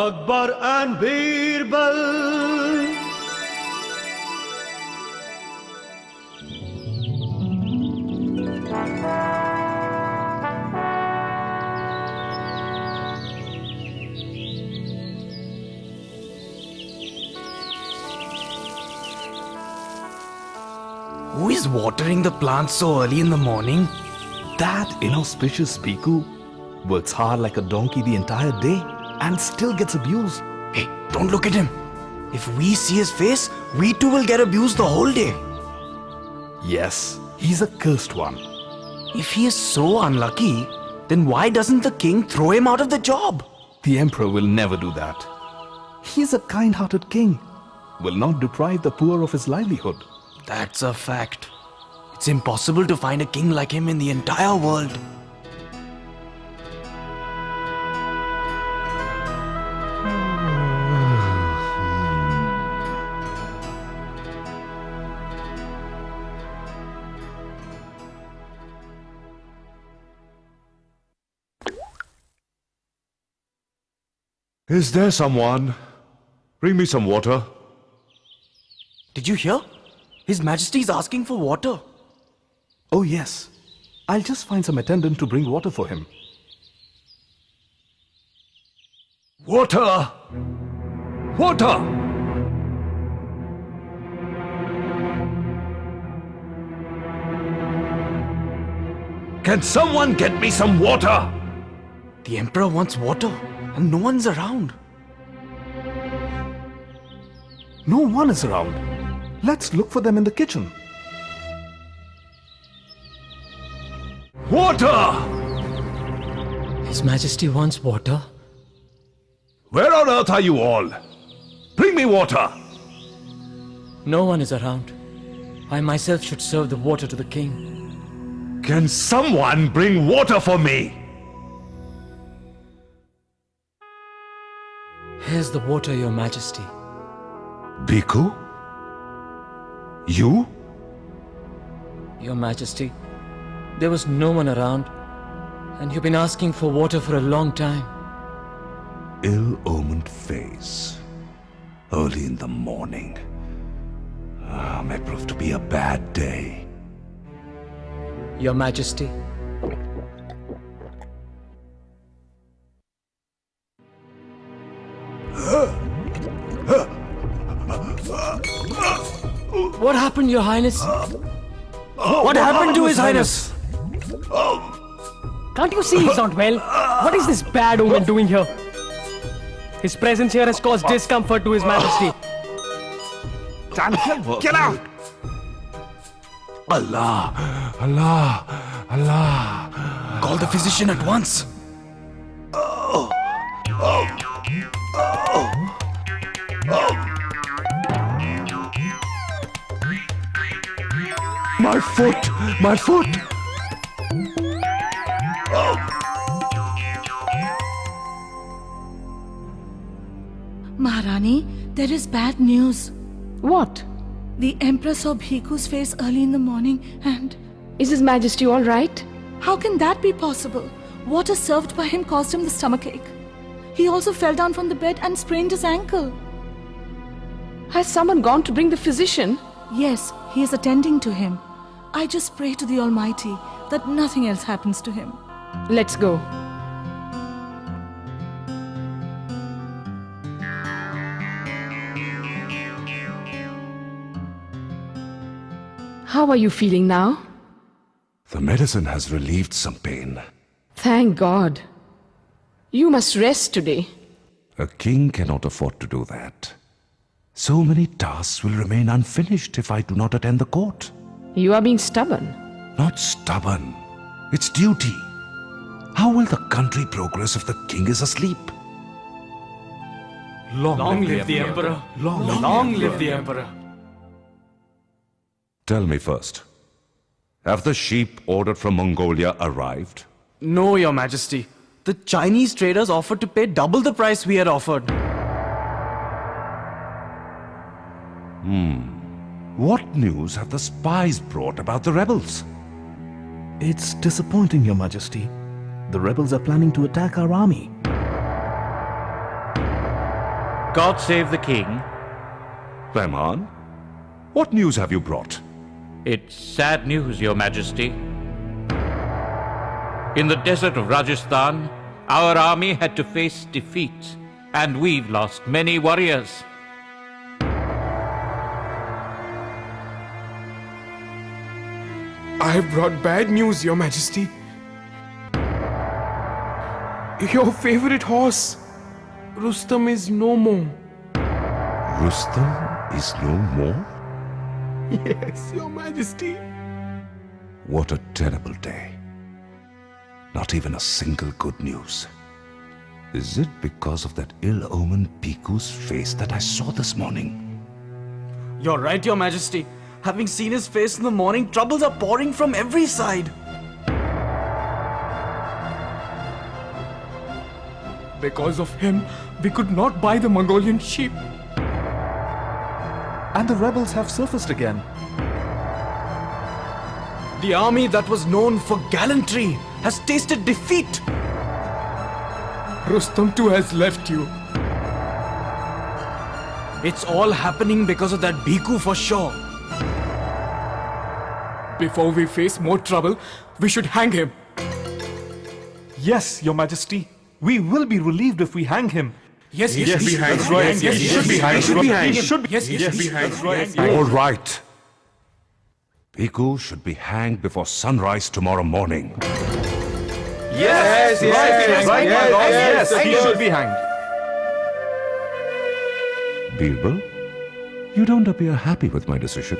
Akbar and Birbal. Who is watering the plants so early in the morning? That inauspicious Piku works hard like a donkey the entire day and still gets abused. Hey, don't look at him. If we see his face, we too will get abused the whole day. Yes, he's a cursed one. If he is so unlucky, then why doesn't the king throw him out of the job? The emperor will never do that. He's a kind-hearted king, will not deprive the poor of his livelihood. That's a fact. It's impossible to find a king like him in the entire world. Is there someone? Bring me some water. Did you hear? His Majesty is asking for water. Oh yes, I'll just find some attendant to bring water for him. Water! Water! Can someone get me some water? The Emperor wants water and no one's around. No one is around. Let's look for them in the kitchen. Water! His Majesty wants water. Where on earth are you all? Bring me water! No one is around. I myself should serve the water to the king. Can someone bring water for me? Here's the water, Your Majesty. Piku? You? Your Majesty, there was no one around, and you've been asking for water for a long time. Ill-omened face. Early in the morning. May prove to be a bad day. Your Majesty, what happened, Your Highness? What happened to His Highness? Can't you see he's not well? What is this bad omen doing here? His presence here has caused discomfort to His Majesty. Get out! Allah! Allah! Allah! Call the physician at once. My foot! My foot! Maharani, there is bad news. What? The Emperor saw Bhiku's face early in the morning and... Is His Majesty all right? How can that be possible? Water served by him caused him the stomachache. He also fell down from the bed and sprained his ankle. Has someone gone to bring the physician? Yes, he is attending to him. I just pray to the Almighty that nothing else happens to him. Let's go. How are you feeling now? The medicine has relieved some pain. Thank God. You must rest today. A king cannot afford to do that. So many tasks will remain unfinished if I do not attend the court. You are being stubborn. Not stubborn. It's duty. How will the country progress if the king is asleep? Long live the Emperor. Long live the Emperor. Tell me first. Have the sheep ordered from Mongolia arrived? No, Your Majesty. The Chinese traders offered to pay double the price we had offered. What news have the spies brought about the rebels? It's disappointing, Your Majesty. The rebels are planning to attack our army. God save the king. Rahman, what news have you brought? It's sad news, Your Majesty. In the desert of Rajasthan, our army had to face defeat, and we've lost many warriors. I have brought bad news, Your Majesty. Your favorite horse, Rustam, is no more. Rustam is no more? Yes, Your Majesty. What a terrible day. Not even a single good news. Is it because of that ill-omened Piku's face that I saw this morning? You're right, Your Majesty. Having seen his face in the morning, troubles are pouring from every side. Because of him, we could not buy the Mongolian sheep. And the rebels have surfaced again. The army that was known for gallantry has tasted defeat. Rustam too has left you. It's all happening because of that Piku for sure. Before we face more trouble, we should hang him. Yes, Your Majesty. We will be relieved if we hang him. Yes, he should be hanged. That's right. Yes, he should be hanged. He should be hanged. He should be hanged. That's right. All right. Piku should be hanged before sunrise tomorrow morning. Yes, he should be hanged. Birbal, you don't appear happy with my decision.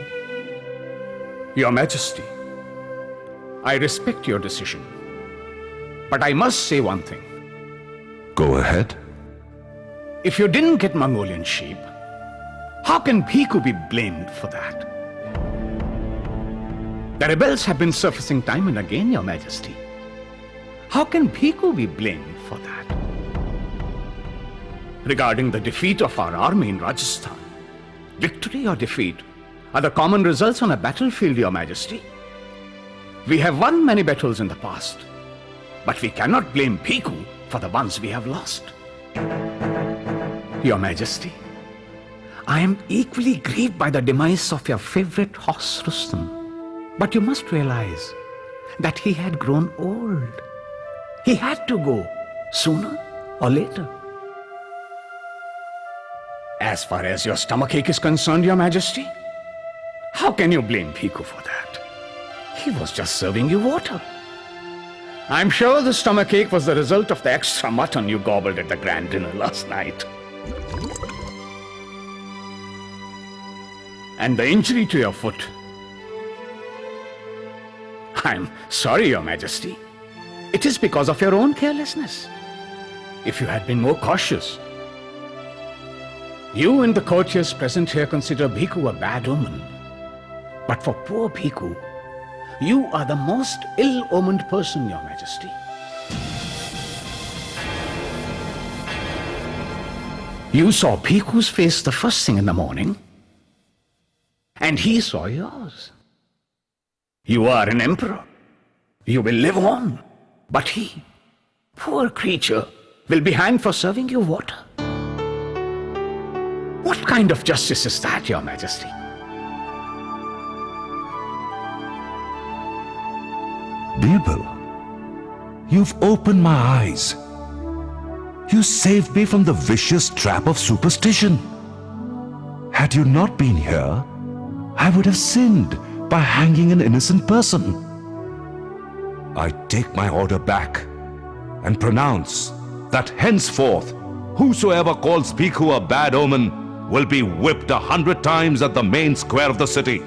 Your Majesty, I respect your decision. But I must say one thing. Go ahead. If you didn't get Mongolian sheep, how can Piku be blamed for that? The rebels have been surfacing time and again, Your Majesty. How can Piku be blamed for that? Regarding the defeat of our army in Rajasthan, victory or defeat are the common results on a battlefield, Your Majesty. We have won many battles in the past, but we cannot blame Piku for the ones we have lost. Your Majesty, I am equally grieved by the demise of your favorite horse, Rustam. But you must realize that he had grown old. He had to go sooner or later. As far as your stomachache is concerned, Your Majesty, how can you blame Piku for that? He was just serving you water. I'm sure the stomachache was the result of the extra mutton you gobbled at the grand dinner last night. And the injury to your foot. I'm sorry, Your Majesty. It is because of your own carelessness. If you had been more cautious. You and the courtiers present here consider Piku a bad omen. But for poor Piku, you are the most ill-omened person, Your Majesty. You saw Piku's face the first thing in the morning, and he saw yours. You are an emperor. You will live on. But he, poor creature, will be hanged for serving you water. What kind of justice is that, Your Majesty? Birbal, you've opened my eyes. You saved me from the vicious trap of superstition. Had you not been here, I would have sinned by hanging an innocent person. I take my order back and pronounce that henceforth, whosoever calls Piku a bad omen will be whipped 100 times at the main square of the city.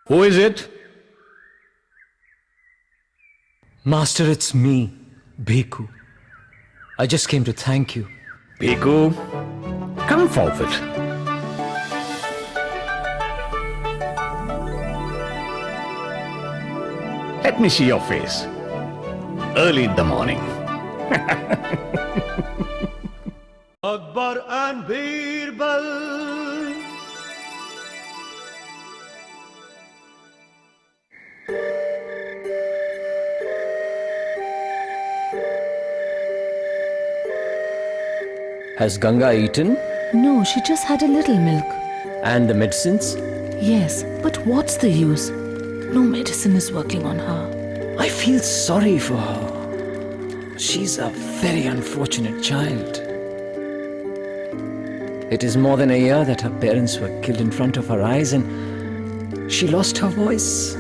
Who is it? Master, it's me, Piku. I just came to thank you. Piku, come forward. Let me see your face. Early in the morning. Akbar and Birbal. Has Ganga eaten? No, she just had a little milk. And the medicines? Yes, but what's the use? No medicine is working on her. I feel sorry for her. She's a very unfortunate child. It is more than a year that her parents were killed in front of her eyes and she lost her voice.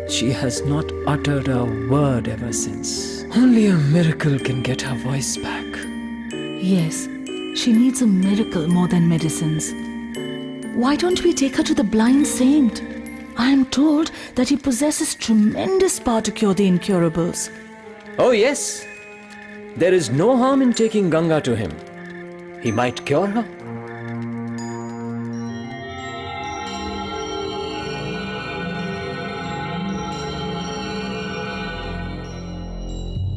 She has not uttered a word ever since. Only a miracle can get her voice back. Yes, she needs a miracle more than medicines. Why don't we take her to the blind saint? I am told that he possesses tremendous power to cure the incurables. Oh yes. There is no harm in taking Ganga to him. He might cure her.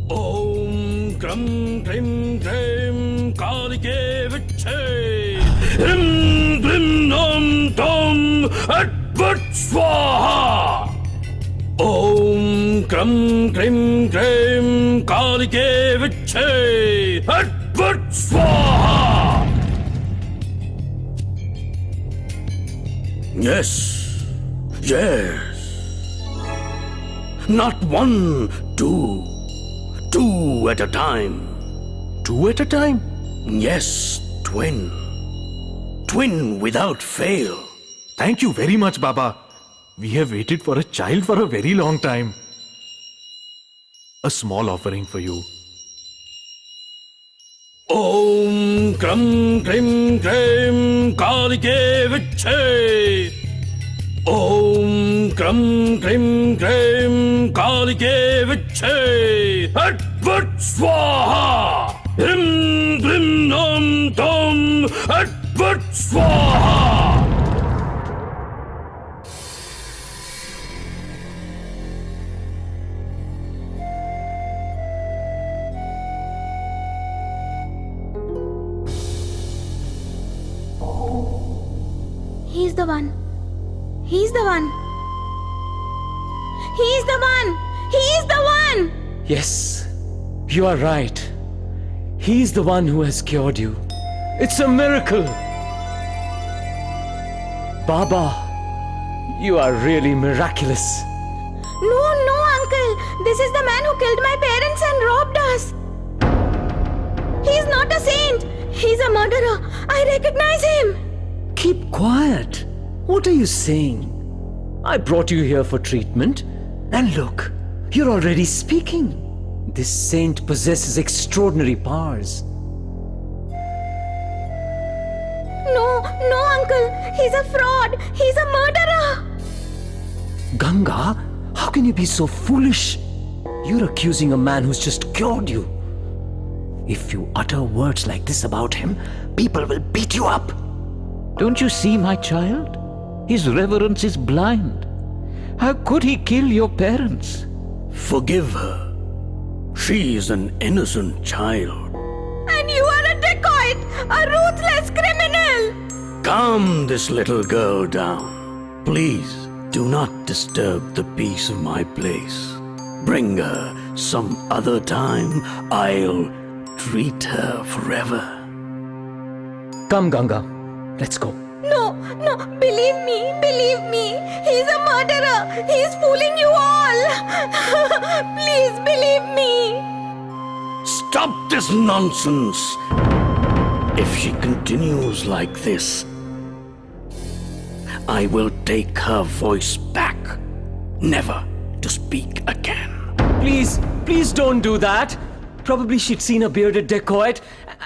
Om Gram Grim Grim Kalike Viche Him Grim Nom Tom Akbar Swaha Om Gram Grim Grim Kalike Viche Akbar Swaha. Yes, yes. Not one, two. Two at a time. Two at a time? Yes, twin. Twin without fail. Thank you very much, Baba. We have waited for a child for a very long time. A small offering for you. Om Gram Grim Grim Kalike Viche Om Gram Grim Grim Kalike Viche Akbar Swaha Him Grim Nom Tom Akbar Swaha. He's the one. He's the one. He's the one. He's the one. Yes, you are right. He's the one who has cured you. It's a miracle. Baba, you are really miraculous. No, no, uncle. This is the man who killed my parents and robbed us. He's not a saint. He's a murderer. I recognize him. Keep quiet. What are you saying? I brought you here for treatment. And look, you're already speaking. This saint possesses extraordinary powers. No, no, uncle. He's a fraud. He's a murderer. Ganga, how can you be so foolish? You're accusing a man who's just cured you. If you utter words like this about him, people will beat you up. Don't you see, my child? His reverence is blind. How could he kill your parents? Forgive her. She is an innocent child. And you are a dacoit, a ruthless criminal. Calm this little girl down. Please do not disturb the peace of my place. Bring her some other time. I'll treat her forever. Come, Ganga. Let's go. No, no, believe me, believe me. He's a murderer. He's fooling you all. Please believe me. Stop this nonsense. If she continues like this, I will take her voice back, never to speak again. Please, please don't do that. Probably she'd seen a bearded dacoit,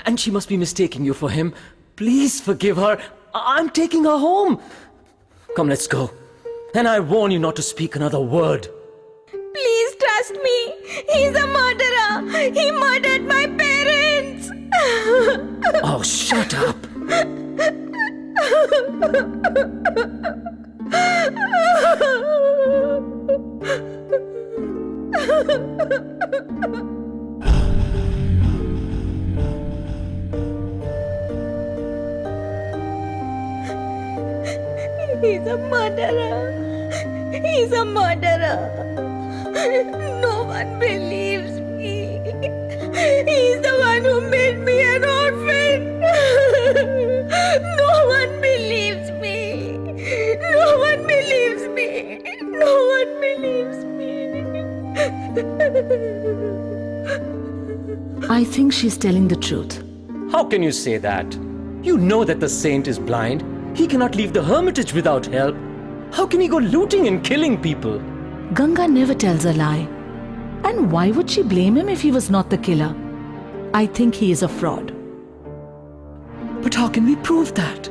and she must be mistaking you for him. Please forgive her. I'm taking her home. Come, let's go. And I warn you not to speak another word. Please trust me. He's a murderer. He murdered my parents. Oh, shut up. He's a murderer. He's a murderer. No one believes me. He's the one who made me an orphan. No one believes me. No one believes me. No one believes me. I think she's telling the truth. How can you say that? You know that the saint is blind. He cannot leave the hermitage without help. How can he go looting and killing people? Ganga never tells a lie. And why would she blame him if he was not the killer? I think he is a fraud. But how can we prove that?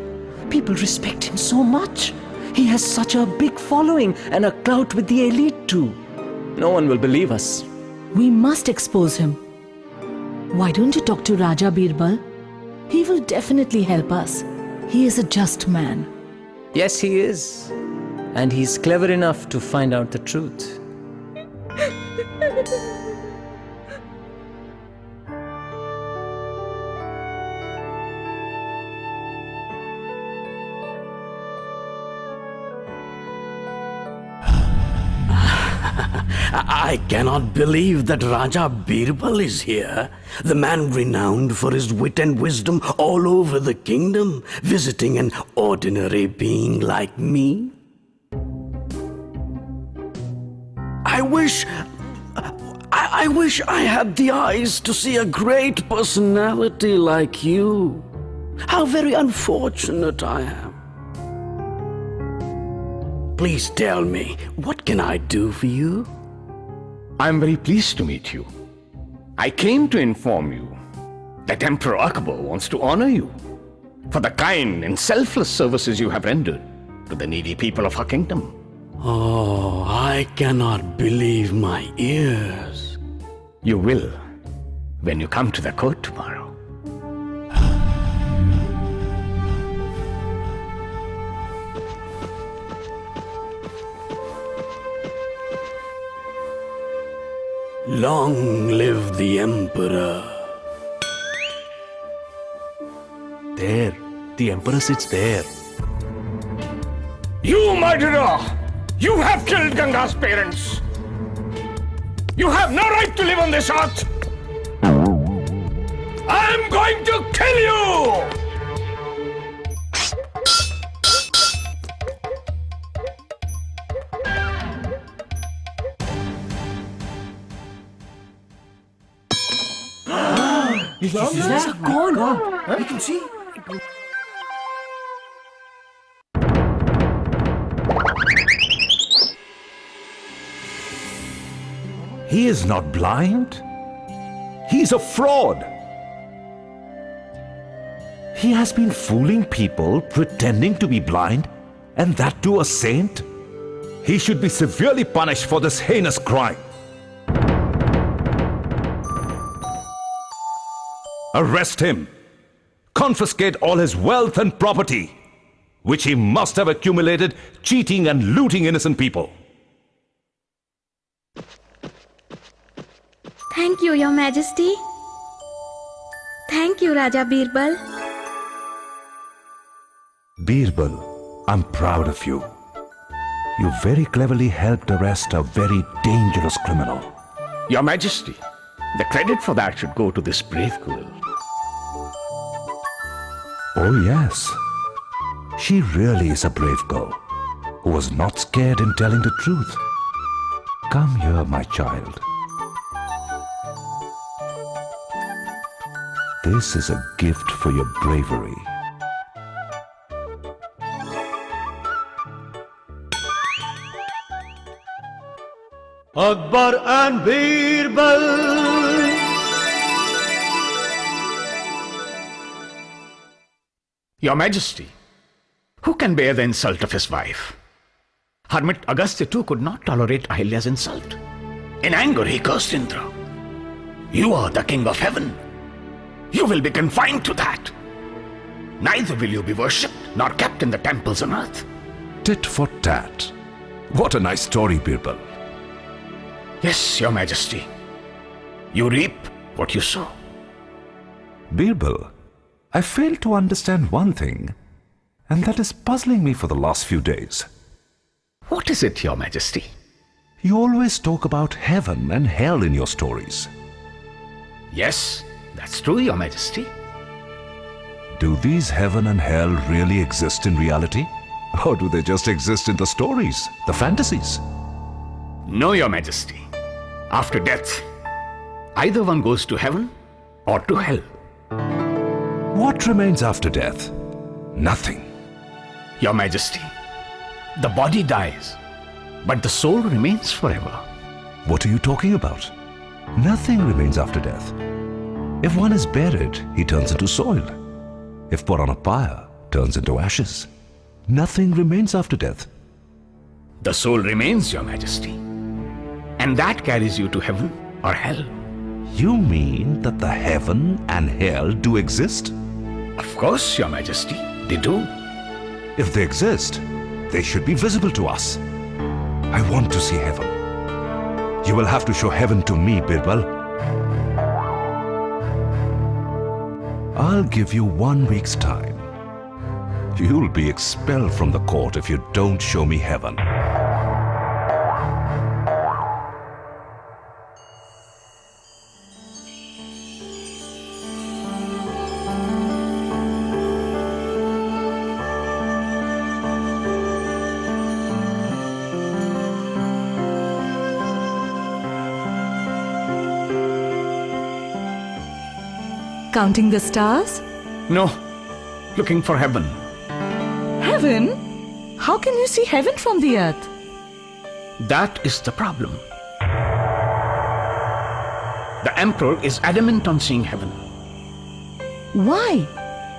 People respect him so much. He has such a big following and a clout with the elite too. No one will believe us. We must expose him. Why don't you talk to Raja Birbal? He will definitely help us. He is a just man. Yes, he is. And he's clever enough to find out the truth. I cannot believe that Raja Birbal is here, the man renowned for his wit and wisdom all over the kingdom, visiting an ordinary being like me. I wish I had the eyes to see a great personality like you. How very unfortunate I am. Please tell me, what can I do for you? I'm very pleased to meet you. I came to inform you that Emperor Akbar wants to honor you for the kind and selfless services you have rendered to the needy people of our kingdom. Oh, I cannot believe my ears. You will when you come to the court tomorrow. Long live the Emperor. There. The Emperor sits there. You murderer! You have killed Ganga's parents! You have no right to live on this earth! I'm going to kill you! He is not blind. He's a fraud. He has been fooling people, pretending to be blind, and that too a saint. He should be severely punished for this heinous crime. Arrest him. Confiscate all his wealth and property, which he must have accumulated cheating and looting innocent people. Thank you, Your Majesty. Thank you, Raja Birbal. Birbal, I'm proud of you. You very cleverly helped arrest a very dangerous criminal. Your Majesty, the credit for that should go to this brave girl. Oh yes, she really is a brave girl who was not scared in telling the truth. Come here, my child. This is a gift for your bravery. Akbar and Birbal. Your Majesty, who can bear the insult of his wife? Hermit Agastya too could not tolerate Ahilya's insult. In anger, he cursed Indra. You are the king of heaven. You will be confined to that. Neither will you be worshipped nor kept in the temples on earth. Tit for tat. What a nice story, Birbal. Yes, Your Majesty. You reap what you sow. Birbal, I fail to understand one thing, and that is puzzling me for the last few days. What is it, Your Majesty? You always talk about heaven and hell in your stories. Yes, that's true, Your Majesty. Do these heaven and hell really exist in reality? Or do they just exist in the stories, the fantasies? No, Your Majesty. After death, either one goes to heaven or to hell. What remains after death? Nothing. Your Majesty, the body dies, but the soul remains forever. What are you talking about? Nothing remains after death. If one is buried, he turns into soil. If put on a pyre, turns into ashes. Nothing remains after death. The soul remains, Your Majesty, and that carries you to heaven or hell. You mean that the heaven and hell do exist? Of course, Your Majesty, they do. If they exist, they should be visible to us. I want to see heaven. You will have to show heaven to me, Birbal. I'll give you 1 week's time. You'll be expelled from the court if you don't show me heaven. Counting the stars? No, looking for heaven. Heaven? How can you see heaven from the earth? That is the problem. The Emperor is adamant on seeing heaven. Why?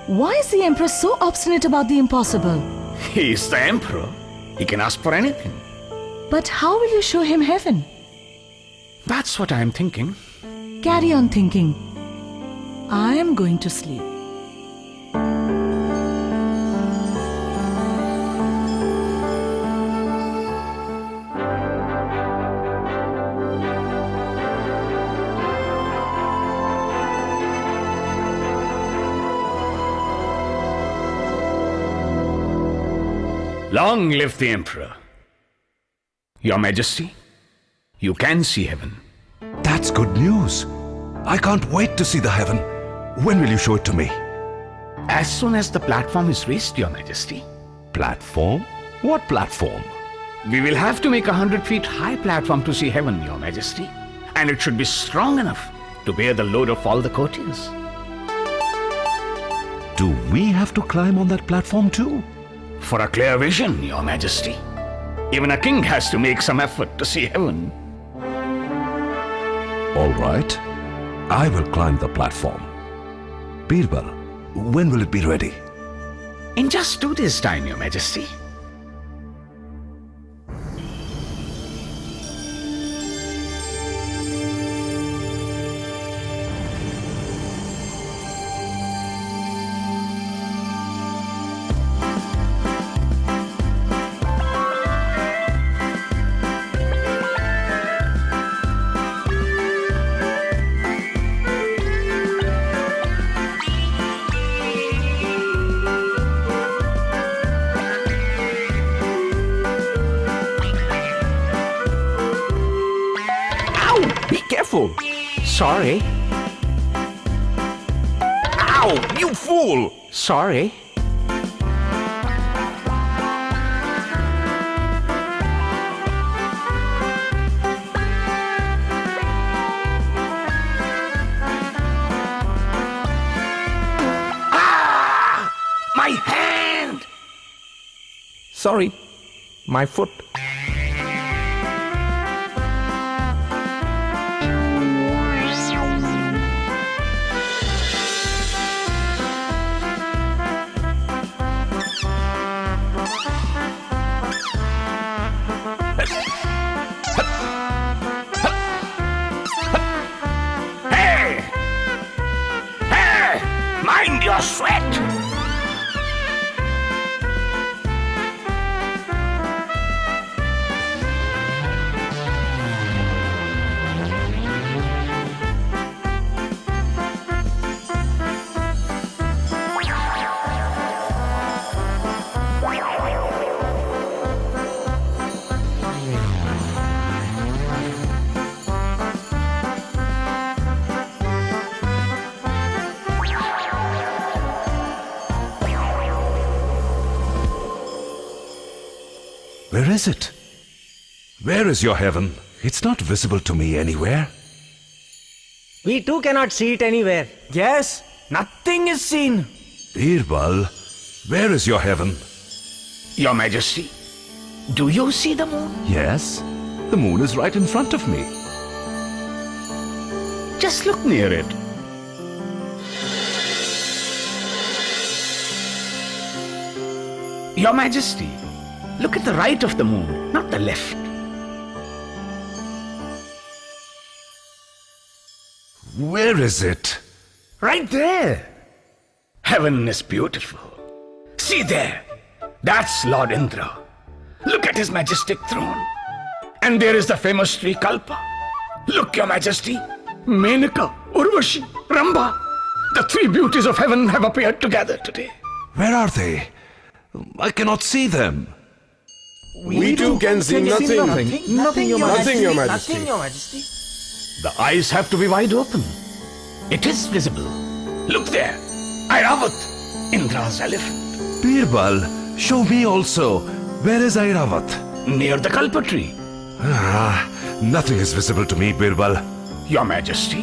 Why is the Emperor so obstinate about the impossible? He is the Emperor. He can ask for anything. But how will you show him heaven? That's what I am thinking. Carry on thinking. I am going to sleep. Long live the Emperor. Your Majesty, you can see heaven. That's good news. I can't wait to see the heaven. When will you show it to me? As soon as the platform is raised, Your Majesty. Platform? What platform? We will have to make 100 feet high platform to see heaven, Your Majesty. And it should be strong enough to bear the load of all the courtiers. Do we have to climb on that platform too? For a clear vision, Your Majesty. Even a king has to make some effort to see heaven. All right. I will climb the platform. Birbal, when will it be ready? In just 2 days' time, Your Majesty. Sorry. Ow! You fool! Sorry. Ah! My hand! Sorry, my foot. Mind your sweat! Where is it? Where is your heaven? It's not visible to me anywhere. We too cannot see it anywhere. Yes, nothing is seen. Birbal, where is your heaven? Your Majesty, do you see the moon? Yes, the moon is right in front of me. Just look near it. Your Majesty, look at the right of the moon, not the left. Where is it? Right there. Heaven is beautiful. See there. That's Lord Indra. Look at his majestic throne. And there is the famous tree Kalpa. Look, Your Majesty. Menaka, Urvashi, Ramba. The three beauties of heaven have appeared together today. Where are they? I cannot see them. We too can see nothing. Nothing, Your Nothing, Your Majesty. Majesty. Nothing, Your Majesty. The eyes have to be wide open. It is visible. Look there. Airavat, Indra's elephant. Birbal, show me also. Where is Airavat? Near the Kalpa tree. Nothing is visible to me, Birbal. Your Majesty,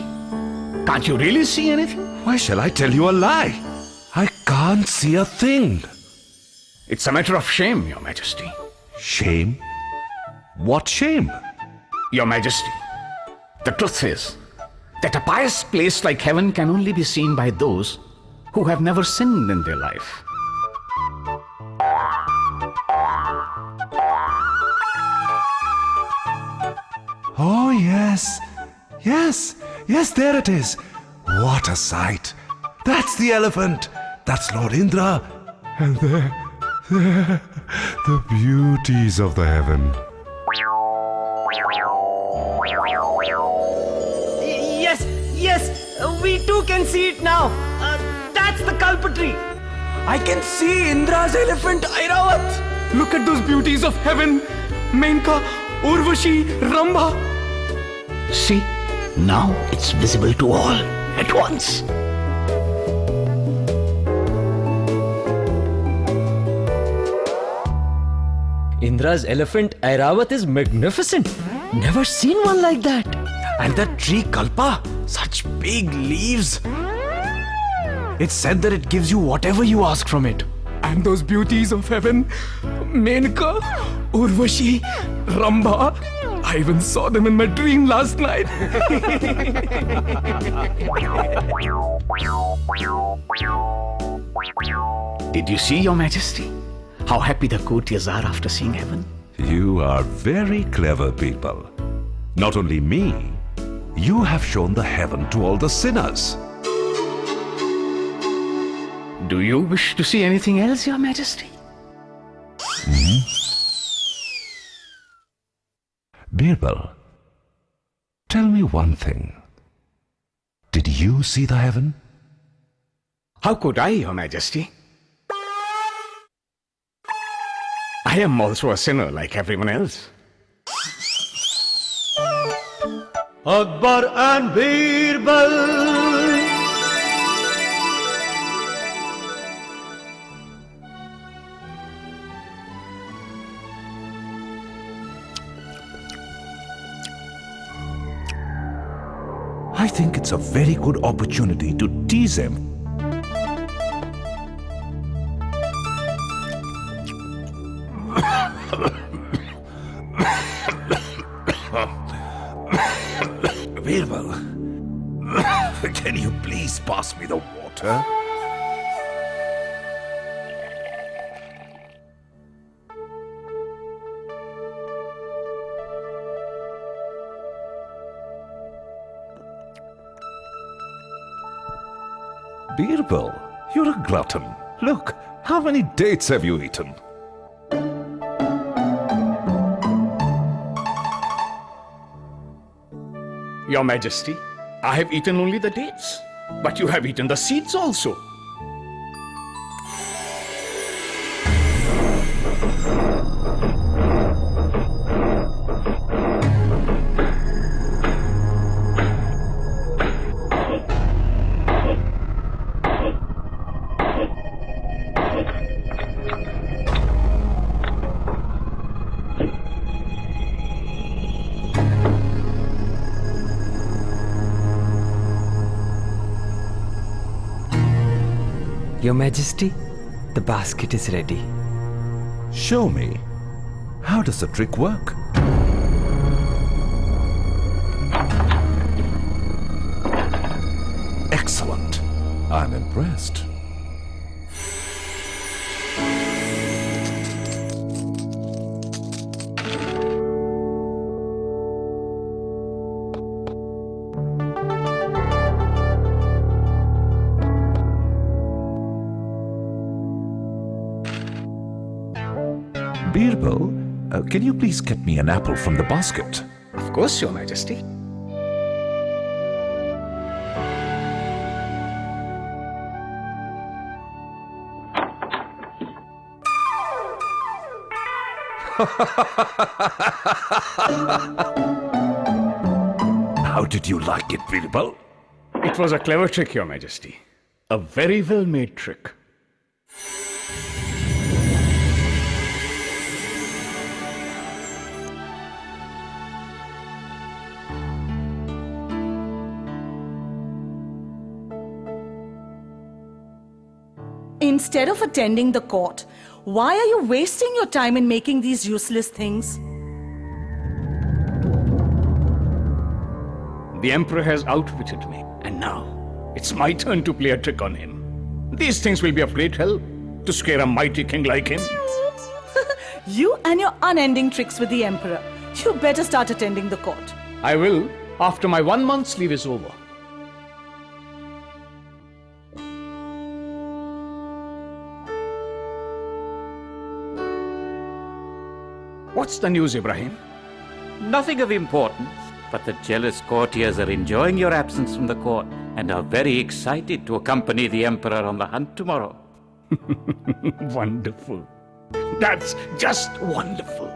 can't you really see anything? Why shall I tell you a lie? I can't see a thing. It's a matter of shame, Your Majesty. Shame? What shame? Your Majesty, the truth is that a pious place like heaven can only be seen by those who have never sinned in their life. Oh, yes. Yes, there it is. What a sight. That's the elephant. That's Lord Indra. And there, the beauties of the heaven. Yes, we too can see it now. That's the Kalpa tree. I can see Indra's elephant Airavat. Look at those beauties of heaven. Menka, Urvashi, Ramba. See, now it's visible to all at once. Indra's elephant Airavat is magnificent. Never seen one like that. And the tree Kalpa, such big leaves. It's said that it gives you whatever you ask from it. And those beauties of heaven, Menka, Urvashi, Ramba, I even saw them in my dream last night. Did you see, Your Majesty, how happy the courtiers are after seeing heaven? You are very clever, Birbal. Not only me, you have shown the heaven to all the sinners. Do you wish to see anything else, Your Majesty? Birbal, tell me one thing. Did you see the heaven? How could I, Your Majesty? I am also a sinner like everyone else. Akbar and Birbal. I think it's a very good opportunity to tease him. Birbal, can you please pass me the water? Birbal, you're a glutton. Look, how many dates have you eaten? Your Majesty, I have eaten only the dates, but you have eaten the seeds also. Your Majesty, the basket is ready. Show me. How does the trick work? Excellent. I'm impressed. Birbal, can you please get me an apple from the basket? Of course, Your Majesty. How did you like it, Birbal? It was a clever trick, Your Majesty. A very well-made trick. Instead of attending the court, why are you wasting your time in making these useless things? The Emperor has outwitted me, and now it's my turn to play a trick on him. These things will be of great help to scare a mighty king like him. You and your unending tricks with the Emperor. You better start attending the court. I will, after my 1 month's leave is over. What's the news, Ibrahim? Nothing of importance, but the jealous courtiers are enjoying your absence from the court and are very excited to accompany the Emperor on the hunt tomorrow. Wonderful. That's just wonderful.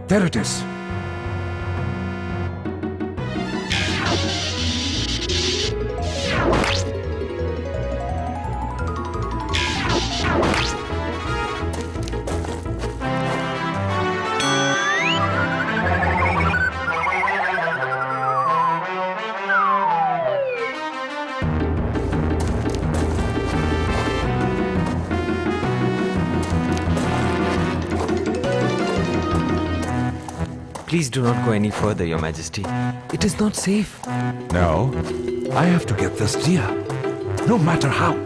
There it is. Please do not go any further, Your Majesty. It is not safe. No, I have to get this deer, no matter how.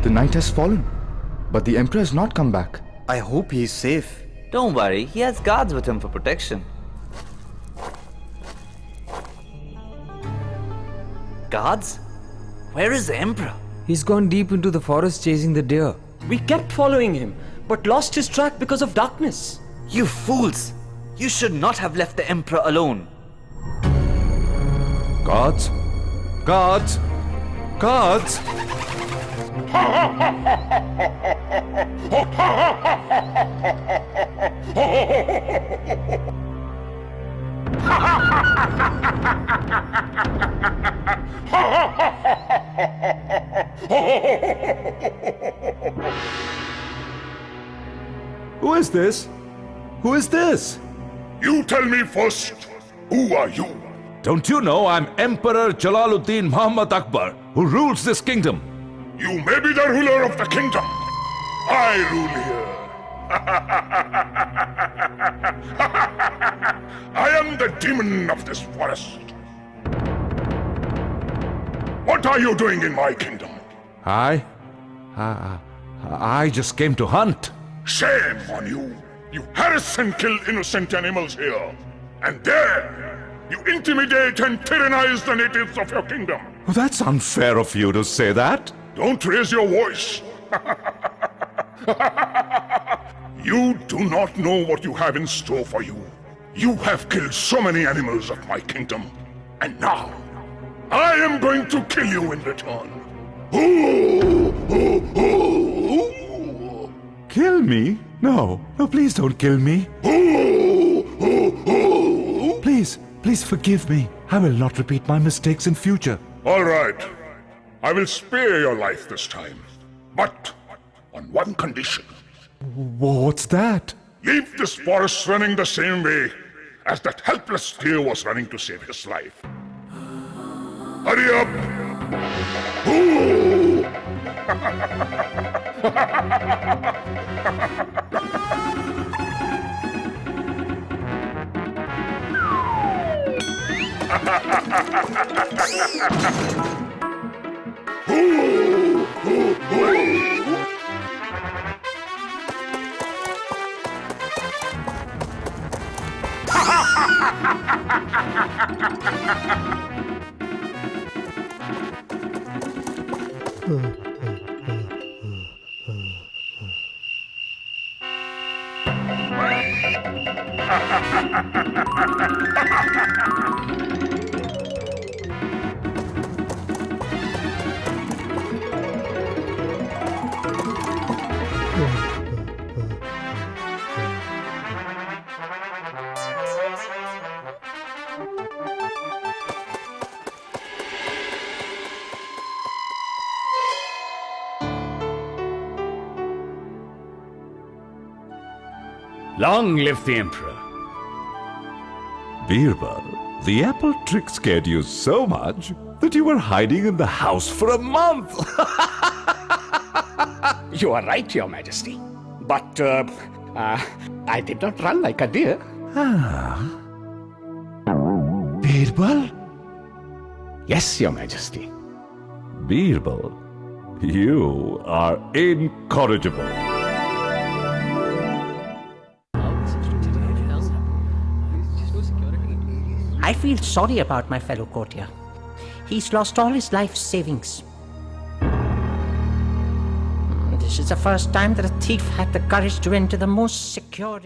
The night has fallen, but the Emperor has not come back. I hope he is safe. Don't worry, he has guards with him for protection. Guards? Where is the Emperor? He's gone deep into the forest chasing the deer. We kept following him, but lost his track because of darkness. You fools! You should not have left the Emperor alone. Guards? Guards? Guards? Who is this? Who is this? You tell me first, who are you? Don't you know I'm Emperor Jalaluddin Muhammad Akbar, who rules this kingdom? You may be the ruler of the kingdom. I rule here. I am the demon of this forest. What are you doing in my kingdom? I just came to hunt. Shame on you! You harass and kill innocent animals here. And there, you intimidate and tyrannize the natives of your kingdom. Oh, that's unfair of you to say that. Don't raise your voice. You do not know what you have in store for you. You have killed so many animals of my kingdom. And now, I am going to kill you in return. Kill me? No, please don't kill me. Please forgive me. I will not repeat my mistakes in future. All right. I will spare your life this time. But on one condition. What's that? Leave this forest running the same way as that helpless deer was running to save his life. Hurry up! Long live the Emperor. Birbal, the apple trick scared you so much that you were hiding in the house for a month. You are right, Your Majesty. But, I did not run like a deer. Birbal? Yes, Your Majesty. Birbal, you are incorrigible. I feel sorry about my fellow courtier. He's lost all his life savings. This is the first time that a thief had the courage to enter the most secure...